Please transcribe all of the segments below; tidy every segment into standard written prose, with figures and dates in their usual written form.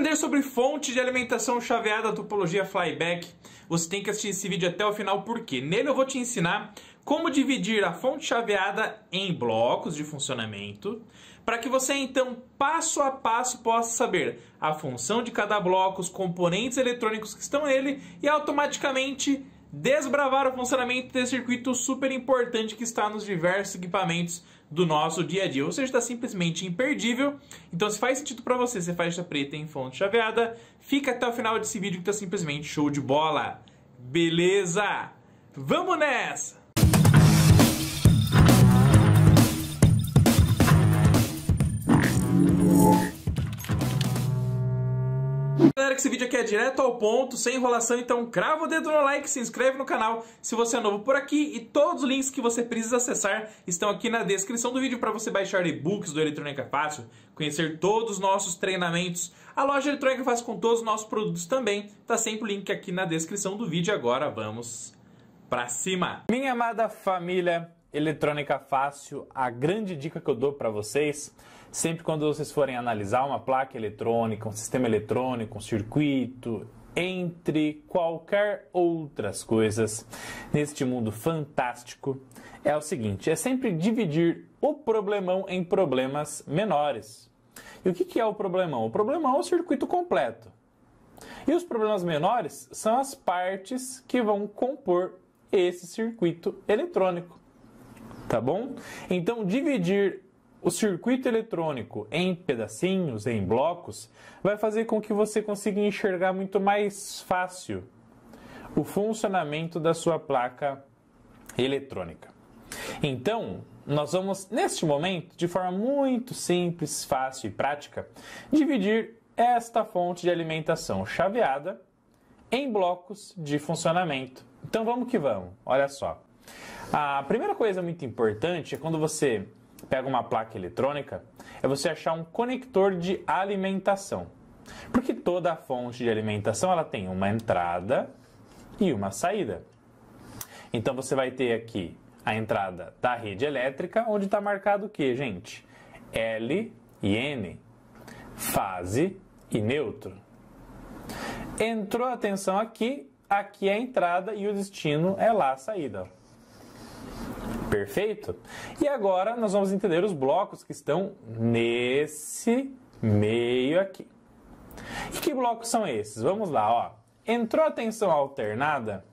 aprender sobre fonte de alimentação chaveada da topologia flyback, você tem que assistir esse vídeo até o final, porque nele eu vou te ensinar como dividir a fonte chaveada em blocos de funcionamento, para que você então, passo a passo, possa saber a função de cada bloco, os componentes eletrônicos que estão nele e automaticamente desbravar o funcionamento desse circuito super importante que está nos diversos equipamentos do nosso dia a dia. Ou seja, está simplesmente imperdível. Então, se faz sentido para você ser faixa preta em fonte chaveada, fica até o final desse vídeo que está simplesmente show de bola. Beleza? Vamos nessa! Galera, que esse vídeo aqui é direto ao ponto, sem enrolação, então crava o dedo no like, se inscreve no canal se você é novo por aqui e todos os links que você precisa acessar estão aqui na descrição do vídeo para você baixar e-books do Eletrônica Fácil, conhecer todos os nossos treinamentos, a loja Eletrônica Fácil com todos os nossos produtos também, tá sempre o link aqui na descrição do vídeo. Agora vamos pra cima! Minha amada família Eletrônica Fácil, a grande dica que eu dou para vocês, sempre quando vocês forem analisar uma placa eletrônica, um sistema eletrônico, um circuito, entre qualquer outras coisas neste mundo fantástico, é o seguinte: é sempre dividir o problemão em problemas menores. E o que é o problemão? O problemão é o circuito completo. E os problemas menores são as partes que vão compor esse circuito eletrônico. Tá bom? Então, dividir o circuito eletrônico em pedacinhos, em blocos, vai fazer com que você consiga enxergar muito mais fácil o funcionamento da sua placa eletrônica. Então, nós vamos, neste momento, de forma muito simples, fácil e prática, dividir esta fonte de alimentação chaveada em blocos de funcionamento. Então, vamos que vamos. Olha só. A primeira coisa muito importante é quando você pega uma placa eletrônica, é você achar um conector de alimentação. Porque toda fonte de alimentação ela tem uma entrada e uma saída. Então você vai ter aqui a entrada da rede elétrica, onde está marcado o que, gente? L e N, fase e neutro. Entrou a tensão aqui, aqui é a entrada e o destino é lá a saída. Perfeito? E agora nós vamos entender os blocos que estão nesse meio aqui. E que blocos são esses? Vamos lá, ó. Entrou a tensão alternada,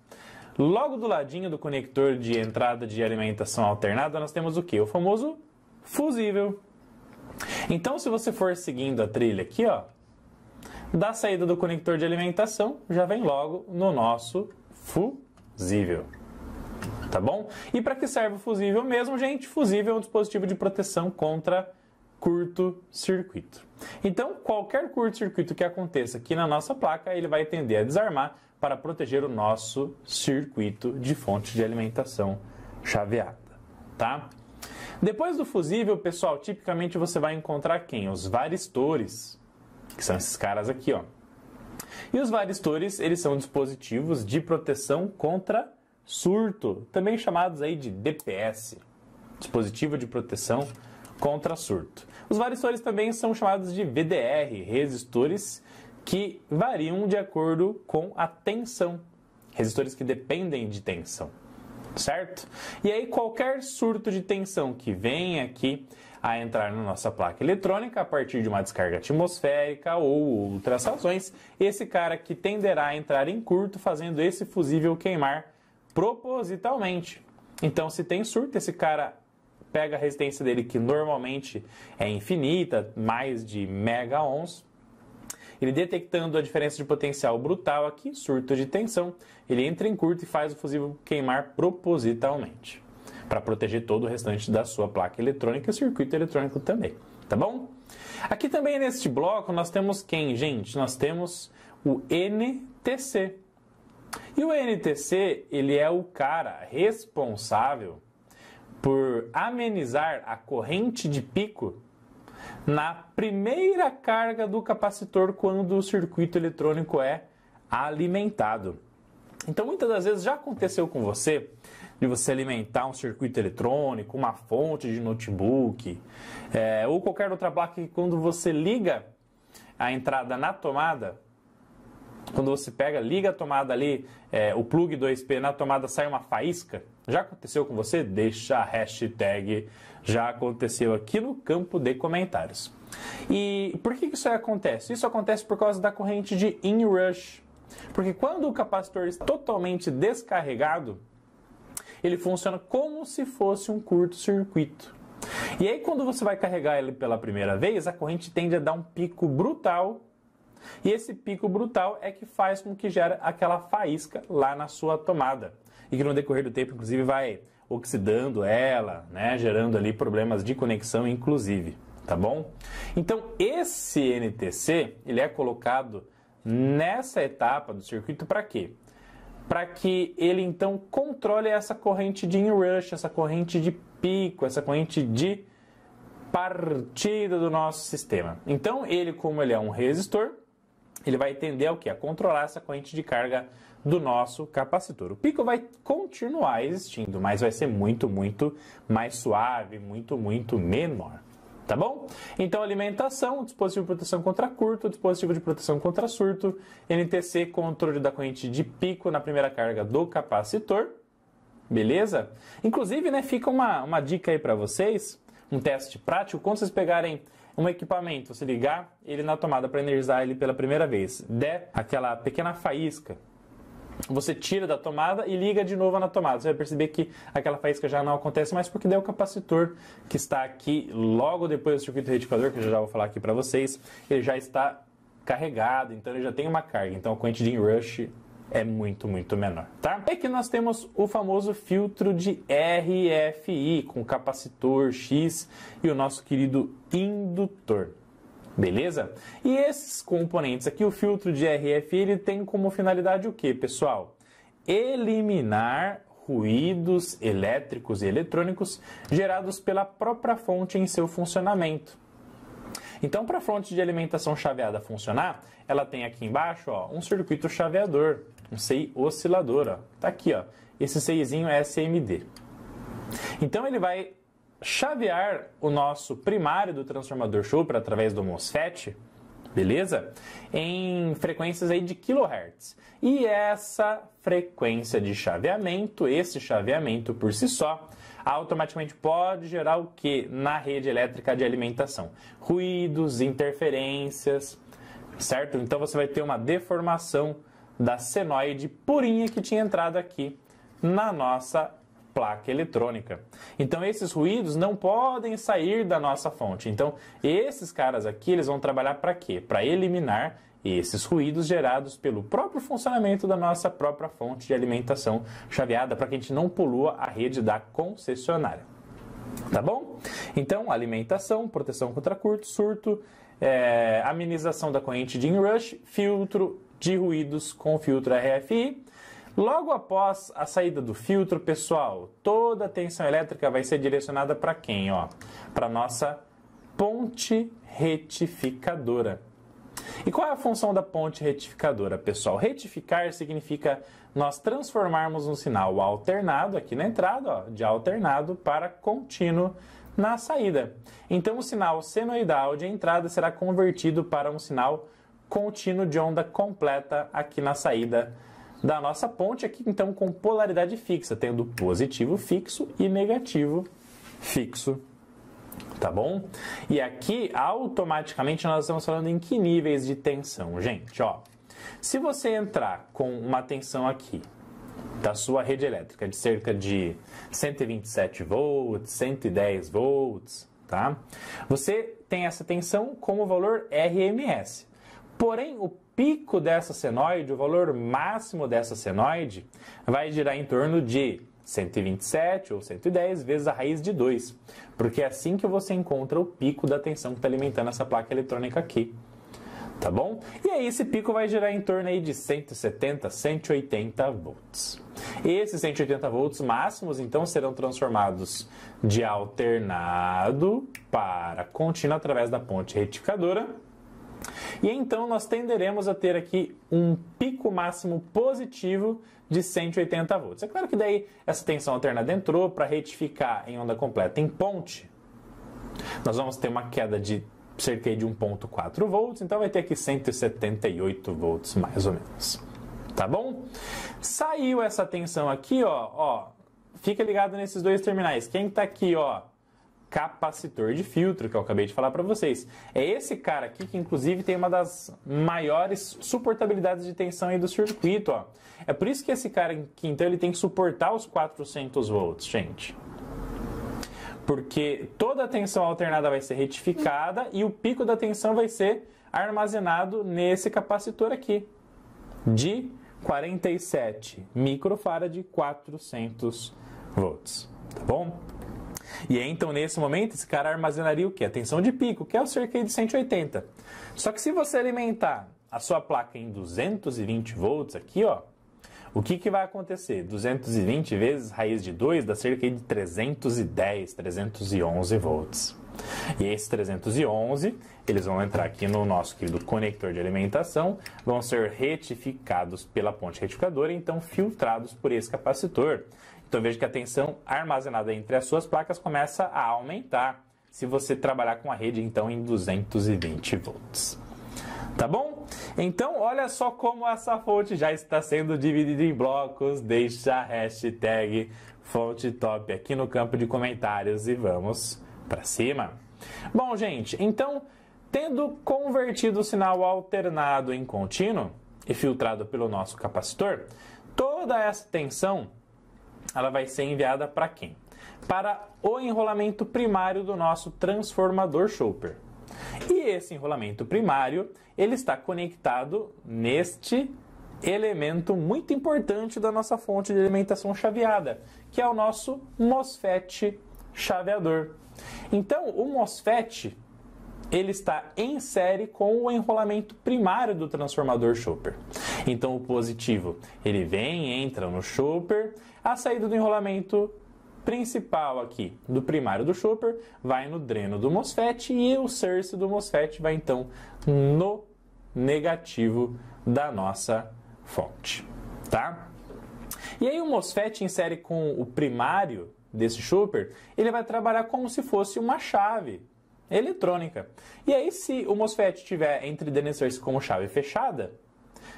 logo do ladinho do conector de entrada de alimentação alternada, nós temos o quê? O famoso fusível. Então, se você for seguindo a trilha aqui, ó, da saída do conector de alimentação, já vem logo no nosso fusível. Tá bom? E para que serve o fusível mesmo, gente? Fusível é um dispositivo de proteção contra curto-circuito. Então, qualquer curto-circuito que aconteça aqui na nossa placa, ele vai tender a desarmar para proteger o nosso circuito de fonte de alimentação chaveada, tá? Depois do fusível, pessoal, tipicamente você vai encontrar quem? Os varistores, que são esses caras aqui, ó. E os varistores, eles são dispositivos de proteção contra surto, também chamados aí de DPS, dispositivo de proteção contra surto. Os varistores também são chamados de VDR, resistores que variam de acordo com a tensão, resistores que dependem de tensão, certo? E aí qualquer surto de tensão que vem aqui a entrar na nossa placa eletrônica a partir de uma descarga atmosférica ou outras razões, esse cara aqui tenderá a entrar em curto, fazendo esse fusível queimar propositalmente. Então, se tem surto, esse cara pega a resistência dele, que normalmente é infinita, mais de mega-ohms, ele detectando a diferença de potencial brutal aqui, surto de tensão, ele entra em curto e faz o fusível queimar propositalmente, para proteger todo o restante da sua placa eletrônica e circuito eletrônico também, tá bom? Aqui também neste bloco nós temos quem, gente? Nós temos o NTC. E o NTC, ele é o cara responsável por amenizar a corrente de pico na primeira carga do capacitor quando o circuito eletrônico é alimentado. Então, muitas das vezes já aconteceu com você de você alimentar um circuito eletrônico, uma fonte de notebook, ou qualquer outra placa que quando você liga a entrada na tomada, quando você pega, liga a tomada ali, o plug 2P na tomada, sai uma faísca. Já aconteceu com você? Deixa a hashtag já aconteceu aqui no campo de comentários. E por que isso acontece? Isso acontece por causa da corrente de inrush. Porque quando o capacitor está totalmente descarregado, ele funciona como se fosse um curto-circuito. E aí quando você vai carregar ele pela primeira vez, a corrente tende a dar um pico brutal. E esse pico brutal é que faz com que gere aquela faísca lá na sua tomada. E que no decorrer do tempo, inclusive, vai oxidando ela, né? Gerando ali problemas de conexão, inclusive. Tá bom? Então, esse NTC, ele é colocado nessa etapa do circuito para quê? Para que ele, então, controle essa corrente de inrush, essa corrente de pico, essa corrente de partida do nosso sistema. Então, ele, como ele é um resistor, ele vai tender ao quê? A controlar essa corrente de carga do nosso capacitor. O pico vai continuar existindo, mas vai ser muito, muito mais suave, muito, muito menor. Tá bom? Então, alimentação, dispositivo de proteção contra curto, dispositivo de proteção contra surto, NTC, controle da corrente de pico na primeira carga do capacitor. Beleza? Inclusive, né, fica uma dica aí para vocês, um teste prático, quando vocês pegarem um equipamento, se ligar ele na tomada para energizar ele pela primeira vez, der aquela pequena faísca, você tira da tomada e liga de novo na tomada. Você vai perceber que aquela faísca já não acontece mais, porque daí o capacitor que está aqui logo depois do circuito retificador, que eu já vou falar aqui para vocês, ele já está carregado, então ele já tem uma carga. Então a corrente de inrush é muito, muito menor, tá? É que nós temos o famoso filtro de RFI, com capacitor X e o nosso querido indutor. Beleza? E esses componentes aqui, o filtro de RFI, ele tem como finalidade o que, pessoal? Eliminar ruídos elétricos e eletrônicos gerados pela própria fonte em seu funcionamento. Então, para a fonte de alimentação chaveada funcionar, ela tem aqui embaixo, ó, um circuito chaveador, um CI oscilador, ó. Tá aqui, ó. Esse CIzinho é SMD. Então, ele vai chavear o nosso primário do transformador Chopra através do MOSFET, beleza? Em frequências aí de kHz. E essa frequência de chaveamento, esse chaveamento por si só, automaticamente pode gerar o que na rede elétrica de alimentação? Ruídos, interferências, certo? Então você vai ter uma deformação da senoide purinha que tinha entrado aqui na nossa placa eletrônica. Então esses ruídos não podem sair da nossa fonte. Então esses caras aqui, eles vão trabalhar para quê? Para eliminar esses ruídos gerados pelo próprio funcionamento da nossa própria fonte de alimentação chaveada, para que a gente não polua a rede da concessionária. Tá bom? Então, alimentação, proteção contra curto, surto, amenização da corrente de inrush, filtro de ruídos com filtro RFI. Logo após a saída do filtro, pessoal, toda a tensão elétrica vai ser direcionada para quem? Para a nossa ponte retificadora. E qual é a função da ponte retificadora, pessoal? Retificar significa nós transformarmos um sinal alternado aqui na entrada, de alternado para contínuo na saída. Então o sinal senoidal de entrada será convertido para um sinal contínuo de onda completa aqui na saída da nossa ponte, aqui então com polaridade fixa, tendo positivo fixo e negativo fixo. Tá bom? E aqui, automaticamente, nós estamos falando em que níveis de tensão, gente, ó. Se você entrar com uma tensão aqui da sua rede elétrica de cerca de 127 volts, 110 volts, tá? Você tem essa tensão com o valor RMS. Porém, o pico dessa senoide, o valor máximo dessa senoide, vai girar em torno de 127 ou 110 vezes a raiz de 2, porque é assim que você encontra o pico da tensão que está alimentando essa placa eletrônica aqui, tá bom? E aí esse pico vai girar em torno aí de 170, 180 volts. Esses 180 volts máximos, então, serão transformados de alternado para contínuo através da ponte retificadora. E então nós tenderemos a ter aqui um pico máximo positivo de 180 volts. É claro que daí essa tensão alternada entrou para retificar em onda completa em ponte. Nós vamos ter uma queda de cerca de 1.4 volts, então vai ter aqui 178 volts mais ou menos. Tá bom? Saiu essa tensão aqui, ó, fica ligado nesses dois terminais. Quem está aqui, ó, capacitor de filtro, que eu acabei de falar para vocês. É esse cara aqui que, inclusive, tem uma das maiores suportabilidades de tensão aí do circuito, ó. É por isso que esse cara aqui, então, ele tem que suportar os 400 volts, gente. Porque toda a tensão alternada vai ser retificada e o pico da tensão vai ser armazenado nesse capacitor aqui, de 47 microfarad, 400 volts, tá bom? E aí, então, nesse momento, esse cara armazenaria o quê? A tensão de pico, que é o cerca de 180. Só que se você alimentar a sua placa em 220 volts aqui, ó, o que vai acontecer? 220 vezes raiz de 2 dá cerca de 310, 311 volts. E esses 311, eles vão entrar aqui no nosso querido conector de alimentação, vão ser retificados pela ponte retificadora e então filtrados por esse capacitor. Então veja que a tensão armazenada entre as suas placas começa a aumentar se você trabalhar com a rede então em 220 volts. Tá bom? Então olha só como essa fonte já está sendo dividida em blocos. Deixa a hashtag fonte top aqui no campo de comentários e vamos para cima. Bom, gente, então tendo convertido o sinal alternado em contínuo e filtrado pelo nosso capacitor, toda essa tensão ela vai ser enviada para quem? Para o enrolamento primário do nosso transformador Chopper. E esse enrolamento primário, ele está conectado neste elemento muito importante da nossa fonte de alimentação chaveada, que é o nosso MOSFET chaveador. Então, o MOSFET, ele está em série com o enrolamento primário do transformador Chopper. Então, o positivo, ele vem, entra no Chopper, a saída do enrolamento principal aqui do primário do Chopper vai no dreno do MOSFET e o source do MOSFET vai então no negativo da nossa fonte, tá? E aí o MOSFET em série com o primário desse Chopper, ele vai trabalhar como se fosse uma chave eletrônica. E aí se o MOSFET tiver entre dreno e source como chave fechada,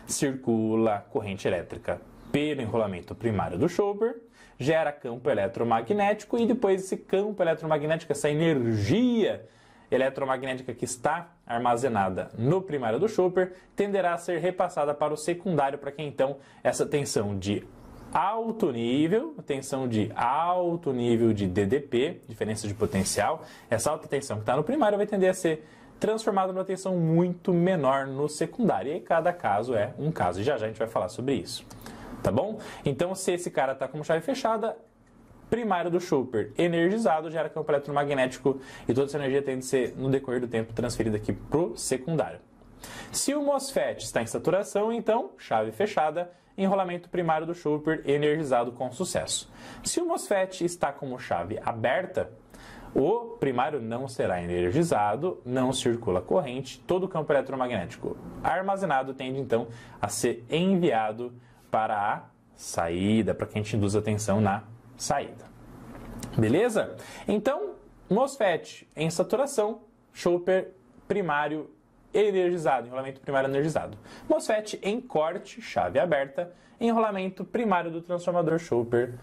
circula corrente elétrica pelo enrolamento primário do Chopper, gera campo eletromagnético e depois esse campo eletromagnético, essa energia eletromagnética que está armazenada no primário do Chopper, tenderá a ser repassada para o secundário, para que então essa tensão de alto nível de DDP, diferença de potencial, essa alta tensão que está no primário vai tender a ser transformada numa tensão muito menor no secundário. E aí cada caso é um caso, e já já a gente vai falar sobre isso. Tá bom? Então, se esse cara está como chave fechada, primário do Chopper energizado, gera campo eletromagnético e toda essa energia tem de ser, no decorrer do tempo, transferida aqui para o secundário. Se o MOSFET está em saturação, então, chave fechada, enrolamento primário do Chopper energizado com sucesso. Se o MOSFET está como chave aberta, o primário não será energizado, não circula corrente, todo o campo eletromagnético armazenado tende, então, a ser enviado para a saída, para que a gente induza a tensão na saída. Beleza? Então, MOSFET em saturação, Chopper primário energizado, enrolamento primário energizado. MOSFET em corte, chave aberta, enrolamento primário do transformador Chopper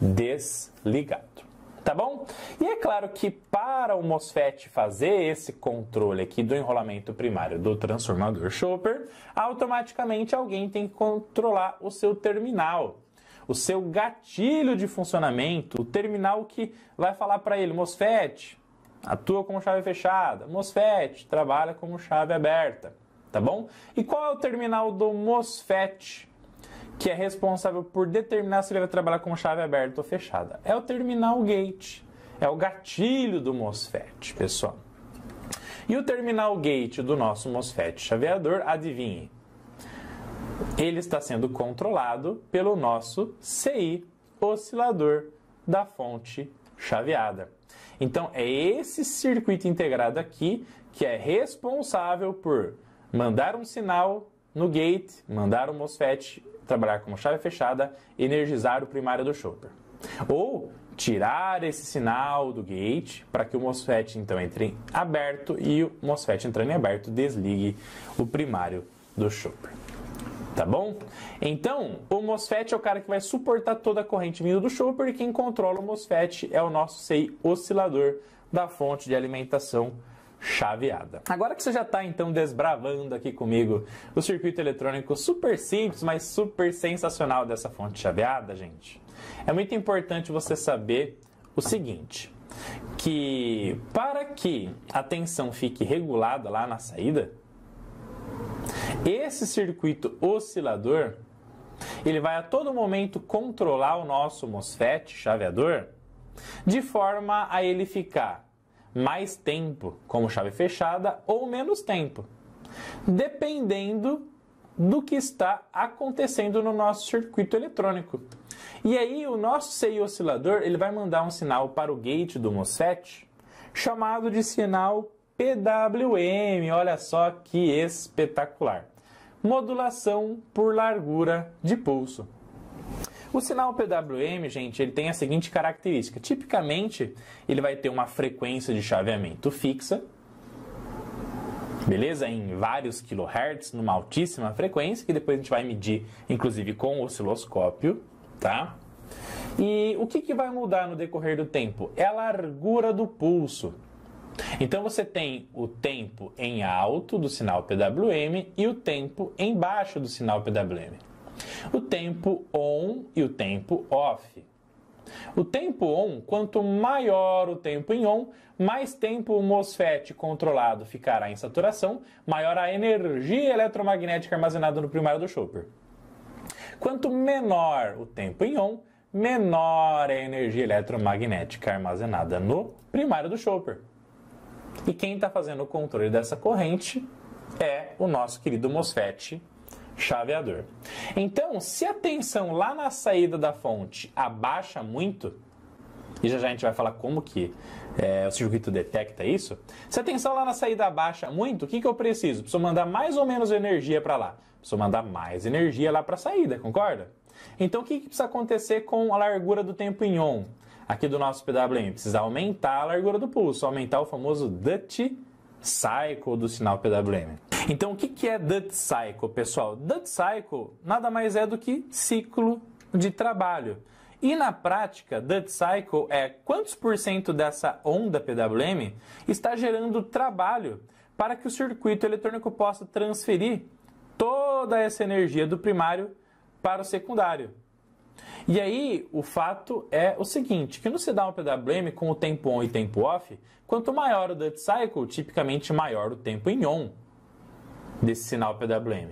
desligado. Tá bom? E é claro que para o MOSFET fazer esse controle aqui do enrolamento primário do transformador Chopper, automaticamente alguém tem que controlar o seu terminal, o seu gatilho de funcionamento, o terminal que vai falar para ele, MOSFET, atua como chave fechada, MOSFET, trabalha como chave aberta, tá bom? E qual é o terminal do MOSFET que é responsável por determinar se ele vai trabalhar com chave aberta ou fechada? É o terminal gate, é o gatilho do MOSFET, pessoal. E o terminal gate do nosso MOSFET chaveador, adivinhe, ele está sendo controlado pelo nosso CI, oscilador da fonte chaveada. Então, é esse circuito integrado aqui que é responsável por mandar um sinal no gate, mandar o MOSFET trabalhar como chave fechada, energizar o primário do Chopper. Ou tirar esse sinal do gate para que o MOSFET então entre em aberto e o MOSFET entrando em aberto desligue o primário do chopper. Tá bom? Então, o MOSFET é o cara que vai suportar toda a corrente vindo do chopper e quem controla o MOSFET é o nosso CI oscilador da fonte de alimentação chaveada. Agora que você já está então desbravando aqui comigo o circuito eletrônico super simples, mas super sensacional dessa fonte chaveada, gente, é muito importante você saber o seguinte, que para que a tensão fique regulada lá na saída, esse circuito oscilador, ele vai a todo momento controlar o nosso MOSFET chaveador de forma a ele ficar mais tempo como chave fechada ou menos tempo, dependendo do que está acontecendo no nosso circuito eletrônico. E aí o nosso CI oscilador ele vai mandar um sinal para o gate do MOSFET chamado de sinal PWM. Olha só que espetacular! Modulação por largura de pulso. O sinal PWM, gente, ele tem a seguinte característica. Tipicamente, ele vai ter uma frequência de chaveamento fixa, beleza? Em vários kHz, numa altíssima frequência, que depois a gente vai medir, inclusive, com o osciloscópio, tá? E o que vai mudar no decorrer do tempo? É a largura do pulso. Então, você tem o tempo em alto do sinal PWM e o tempo em baixo do sinal PWM. O tempo on e o tempo off. O tempo on, quanto maior o tempo em on, mais tempo o MOSFET controlado ficará em saturação, maior a energia eletromagnética armazenada no primário do chopper. Quanto menor o tempo em on, menor é a energia eletromagnética armazenada no primário do chopper. E quem está fazendo o controle dessa corrente é o nosso querido MOSFET chaveador. Então, se a tensão lá na saída da fonte abaixa muito, e já a gente vai falar como que o circuito detecta isso, se a tensão lá na saída abaixa muito, o que eu preciso? Preciso mandar mais ou menos energia para lá. Preciso mandar mais energia lá para a saída, concorda? Então, o que precisa acontecer com a largura do tempo em on? Aqui do nosso PWM, precisa aumentar a largura do pulso, aumentar o famoso Duty Cycle do sinal PWM. Então, o que é Duty Cycle, pessoal? Duty Cycle nada mais é do que ciclo de trabalho. E na prática, Duty Cycle é quantos por cento dessa onda PWM está gerando trabalho para que o circuito eletrônico possa transferir toda essa energia do primário para o secundário. E aí, o fato é o seguinte, que no sinal PWM, com o tempo on e tempo off, quanto maior o Duty Cycle, tipicamente maior o tempo em on desse sinal PWM.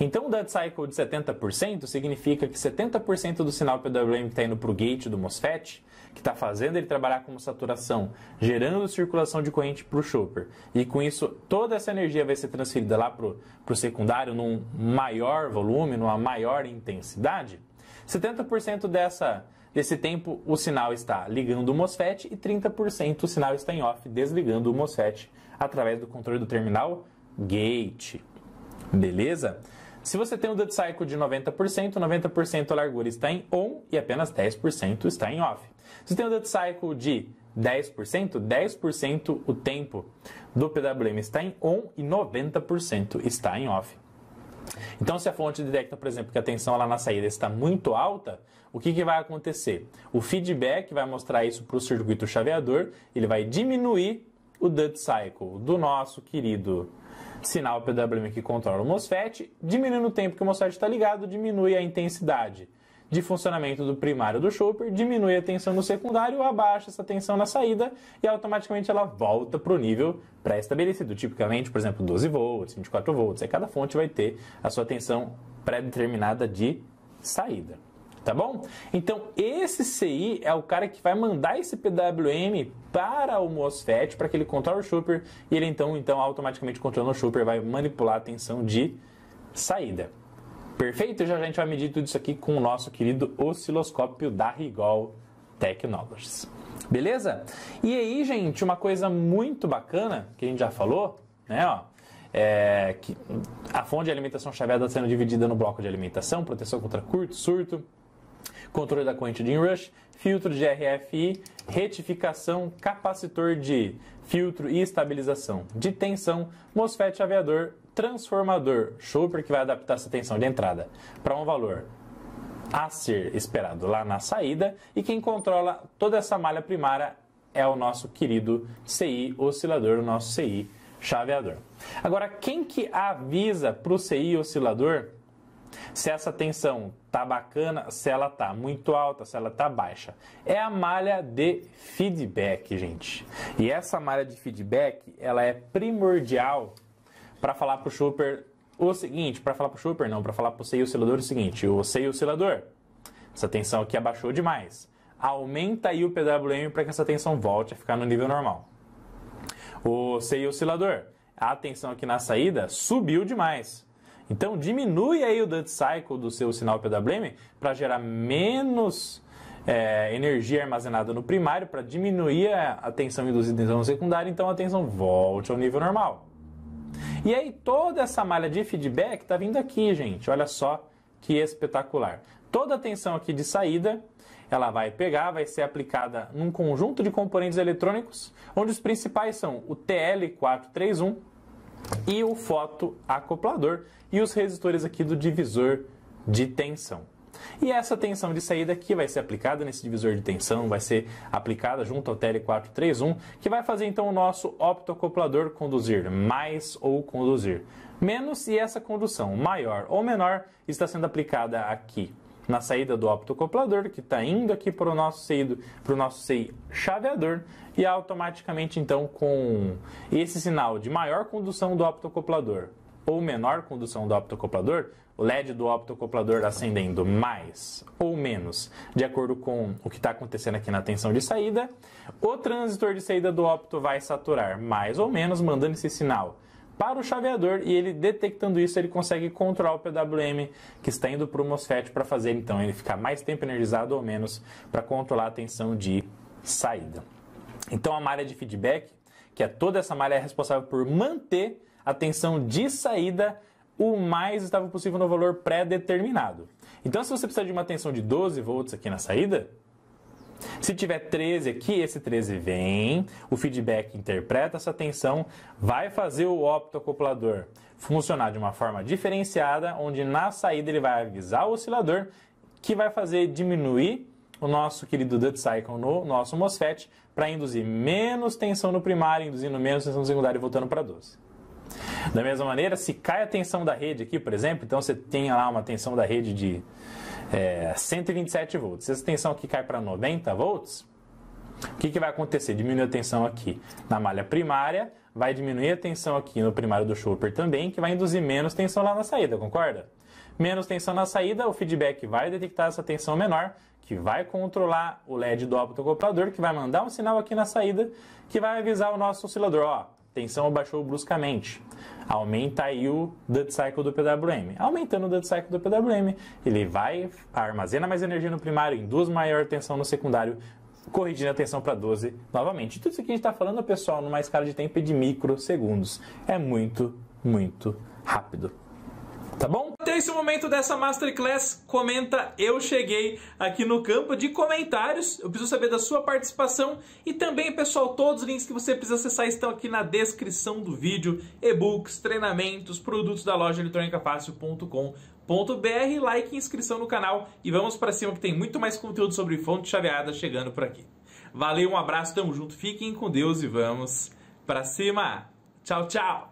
Então, o Duty Cycle de 70% significa que 70% do sinal PWM que está indo para o gate do MOSFET, que está fazendo ele trabalhar como saturação, gerando circulação de corrente para o chopper, e com isso toda essa energia vai ser transferida lá para o secundário num maior volume, numa maior intensidade, 70% desse tempo o sinal está ligando o MOSFET e 30% o sinal está em off, desligando o MOSFET através do controle do terminal gate. Beleza? Se você tem um Duty Cycle de 90%, 90% a largura está em on e apenas 10% está em off. Se você tem um Duty Cycle de 10%, 10% o tempo do PWM está em on e 90% está em off. Então, se a fonte detecta, por exemplo, que a tensão lá na saída está muito alta, o que vai acontecer? O feedback vai mostrar isso para o circuito chaveador, ele vai diminuir o Duty Cycle do nosso querido sinal PWM que controla o MOSFET, diminuindo o tempo que o MOSFET está ligado, diminui a intensidade de funcionamento do primário do chopper, diminui a tensão no secundário, abaixa essa tensão na saída e automaticamente ela volta para o nível pré-estabelecido, tipicamente, por exemplo, 12 volts, 24 volts. Aí cada fonte vai ter a sua tensão pré-determinada de saída. Tá bom? Então, esse CI é o cara que vai mandar esse PWM para o MOSFET, para que ele controle o chopper, e ele então automaticamente controlando o chopper, vai manipular a tensão de saída. Perfeito? Já a gente vai medir tudo isso aqui com o nosso querido osciloscópio da Rigol Technologies. Beleza? E aí, gente, uma coisa muito bacana, que a gente já falou, né, ó, que a fonte de alimentação chaveada está sendo dividida no bloco de alimentação, proteção contra curto, surto, controle da corrente de inrush, filtro de RFI, retificação, capacitor de filtro e estabilização de tensão, MOSFET chaveador, transformador, chopper que vai adaptar essa tensão de entrada para um valor a ser esperado lá na saída, e quem controla toda essa malha primária é o nosso querido CI oscilador, o nosso CI chaveador. Agora, quem que avisa para o CI oscilador se essa tensão tá bacana, se ela tá muito alta, se ela tá baixa? É a malha de feedback, gente. E essa malha de feedback, ela é primordial para falar para o chopper o seguinte, para falar para o chopper não, para falar para o CI oscilador o seguinte: o CI oscilador, essa tensão aqui abaixou demais. Aumenta aí o PWM para que essa tensão volte a ficar no nível normal. O CI oscilador, a tensão aqui na saída subiu demais. Então diminui aí o duty cycle do seu sinal PWM para gerar menos energia armazenada no primário, para diminuir a tensão induzida no secundário, então a tensão volte ao nível normal. E aí toda essa malha de feedback está vindo aqui, gente. Olha só que espetacular. Toda a tensão aqui de saída, ela vai pegar, vai ser aplicada num conjunto de componentes eletrônicos, onde os principais são o TL431 e o fotoacoplador e os resistores aqui do divisor de tensão. E essa tensão de saída aqui vai ser aplicada nesse divisor de tensão, vai ser aplicada junto ao TL431, que vai fazer então o nosso optoacoplador conduzir mais ou conduzir menos, e essa condução maior ou menor está sendo aplicada aqui na saída do optoacoplador, que está indo aqui para o nosso CI chaveador, e automaticamente então com esse sinal de maior condução do optoacoplador ou menor condução do optoacoplador, o LED do optoacoplador acendendo mais ou menos de acordo com o que está acontecendo aqui na tensão de saída, o transistor de saída do opto vai saturar mais ou menos, mandando esse sinal para o chaveador, e ele detectando isso, ele consegue controlar o PWM que está indo para o MOSFET para fazer então ele ficar mais tempo energizado ou menos, para controlar a tensão de saída. Então a malha de feedback, que é toda essa malha, é responsável por manter a tensão de saída o mais estável possível no valor pré-determinado. Então, se você precisar de uma tensão de 12 volts aqui na saída, se tiver 13 aqui, esse 13 vem, o feedback interpreta essa tensão, vai fazer o optoacoplador funcionar de uma forma diferenciada, onde na saída ele vai avisar o oscilador, que vai fazer diminuir o nosso querido duty cycle no nosso MOSFET, para induzir menos tensão no primário, induzindo menos tensão no secundário e voltando para 12. Da mesma maneira, se cai a tensão da rede aqui, por exemplo, então você tem lá uma tensão da rede de 127 volts. Se essa tensão aqui cai para 90 volts, o que vai acontecer? Diminui a tensão aqui na malha primária, vai diminuir a tensão aqui no primário do chopper também, que vai induzir menos tensão lá na saída, concorda? Menos tensão na saída, o feedback vai detectar essa tensão menor, que vai controlar o LED do optoacoplador, que vai mandar um sinal aqui na saída, que vai avisar o nosso oscilador, ó, tensão abaixou bruscamente. Aumenta aí o duty cycle do PWM. Aumentando o duty cycle do PWM, ele vai armazena mais energia no primário, induz maior tensão no secundário, corrigindo a tensão para 12 novamente. Tudo isso aqui a gente está falando, pessoal, numa escala de tempo de microsegundos. É muito, muito rápido. Tá bom? Até esse momento dessa Masterclass, comenta eu cheguei aqui no campo de comentários. Eu preciso saber da sua participação. E também, pessoal, todos os links que você precisa acessar estão aqui na descrição do vídeo. E-books, treinamentos, produtos da loja eletronicafácil.com.br. Like e inscrição no canal. E vamos para cima que tem muito mais conteúdo sobre fonte chaveada chegando por aqui. Valeu, um abraço, tamo junto, fiquem com Deus e vamos para cima. Tchau, tchau!